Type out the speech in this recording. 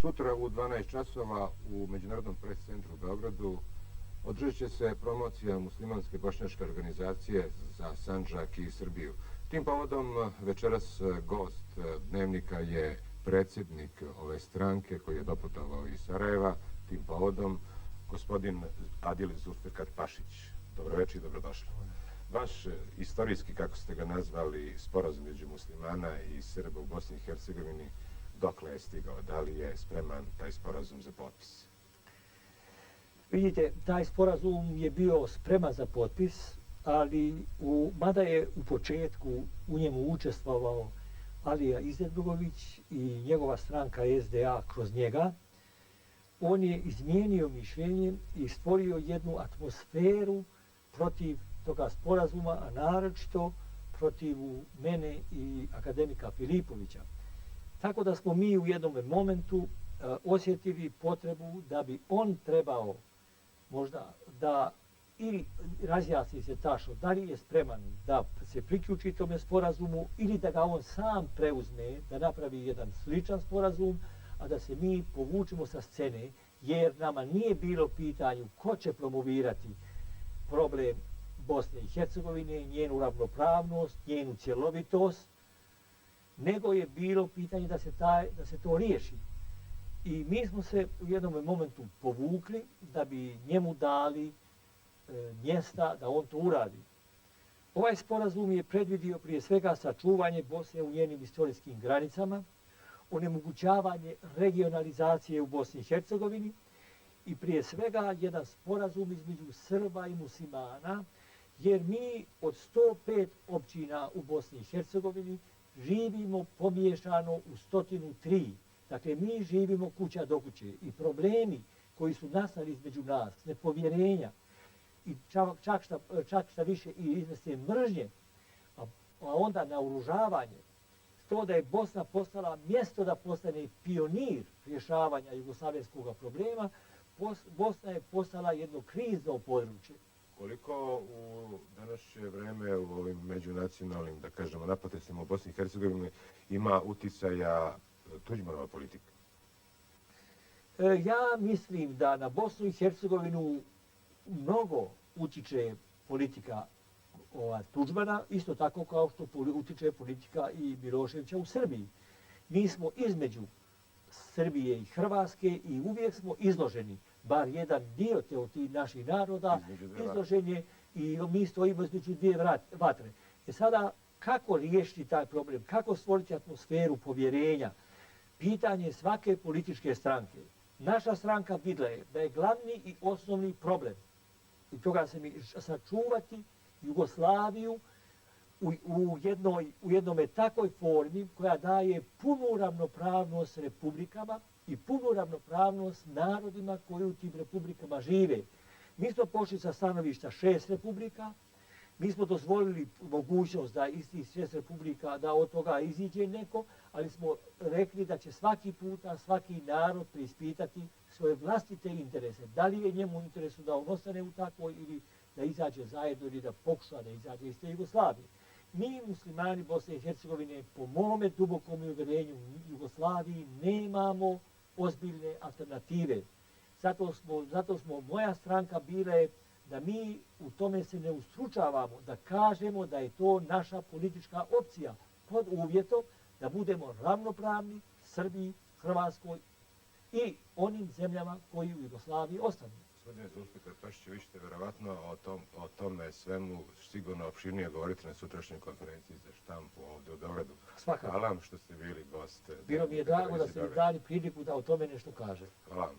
Sutra u 12 časova u Međunarodnom pres centru u Beogradu održat će se promocija muslimanske bošnjačke organizacije za Sandžak i Srbiju. Tim povodom večeras gost Dnevnika je predsjednik ove stranke koji je doputovao iz Sarajeva. Tim povodom gospodin Adil Zulfikar Pašić. Dobro večer i dobrodošli. Vaš istorijski, kako ste ga nazvali, sporazum među muslimana i Srba u Bosni i Hercegovini, dokle je stigao? Da li je spreman taj sporazum za potpis? Vidite, taj sporazum je bio spreman za potpis, ali mada je u početku u njemu učestvovao Alija Izetbegović i njegova stranka SDA kroz njega, on je izmijenio mišljenje i stvorio jednu atmosferu protiv toga sporazuma, a naročito protiv mene i akademika Filipovića. Tako da smo mi u jednom momentu osjetili potrebu da bi on trebao možda da ili razjasni se tačno da li je spreman da se priključi tome sporazumu ili da ga on sam preuzme, da napravi jedan sličan sporazum, a da se mi povučemo sa scene, jer nama nije bilo pitanju ko će promovirati problem Bosne i Hercegovine, njenu ravnopravnost, njenu cjelovitost, nego je bilo pitanje da se to riješi. I mi smo se u jednom momentu povukli da bi njemu dali mjesta da on to uradi. Ovaj sporazum je predvidio prije svega sačuvanje Bosne u njenim istorijskim granicama, onemogućavanje regionalizacije u Bosni i Hercegovini i prije svega jedan sporazum između Srba i muslimana, jer mi od 105 općina u Bosni i Hercegovini živimo pomiješano u 103. Dakle, mi živimo kuća do kuće i problemi koji su nastali između nas, nepovjerenja i čak šta više i izvesne mržnje, a onda naoružavanje, to da je Bosna postala mjesto da postane pionir rješavanja jugoslavenskog problema, Bosna je postala jedno krizno područje. Koliko u današnje vreme u ovim međunacionalnim, da kažemo, napetostima u Bosni i Hercegovini ima uticaja Tuđmanova politika? Ja mislim da na Bosnu i Hercegovinu mnogo utiče politika Tuđmana, isto tako kao što utiče politika i Miloševića u Srbiji. Mi smo između Srbije i Hrvatske i uvijek smo izloženi, bar jedan dio tih naših naroda, izložen je i mi stojimo između dvije vatre. Sada, kako riješiti taj problem, kako stvoriti atmosferu povjerenja, pitanje svake političke stranke. Naša stranka vidjela je da je glavni i osnovni problem i toga se mi sačuvati Jugoslaviju u jednome takvoj formi koja daje punu ravnopravnost republikama i punu ravnopravnost narodima koji u tim republikama žive. Mi smo pošli sa stanovišta 6 republika, mi smo dozvolili mogućnost da iz tih 6 republika da od toga iziđe neko, ali smo rekli da će svaki puta svaki narod preispitati svoje vlastite interese. Da li je njemu u interesu da on ostane u takvoj ili da izađe zajedno ili da pokuša da izađe iz te Jugoslavije. Mi, muslimani Bosne i Hercegovine, po mome dubokom uvjerenju Jugoslaviji, nemamo ozbiljne alternative. Zato smo moja stranka bile da mi u tome se ne ustručavamo, da kažemo da je to naša politička opcija pod uvjetom da budemo ravnopravni Srbiji, Hrvatskoj i onim zemljama koji u Jugoslaviji ostanu. Gospodine Zulfikar Pašić, vi ćete verovatno o tome svemu sigurno opširnije govoriti na sutrašnjoj konferenciji za štampu ovdje u Beogradu. Svakako. Hvala vam što ste bili gost. Bilo mi je drago da ste mi dali priliku da o tome nešto kažem. Hvala vam.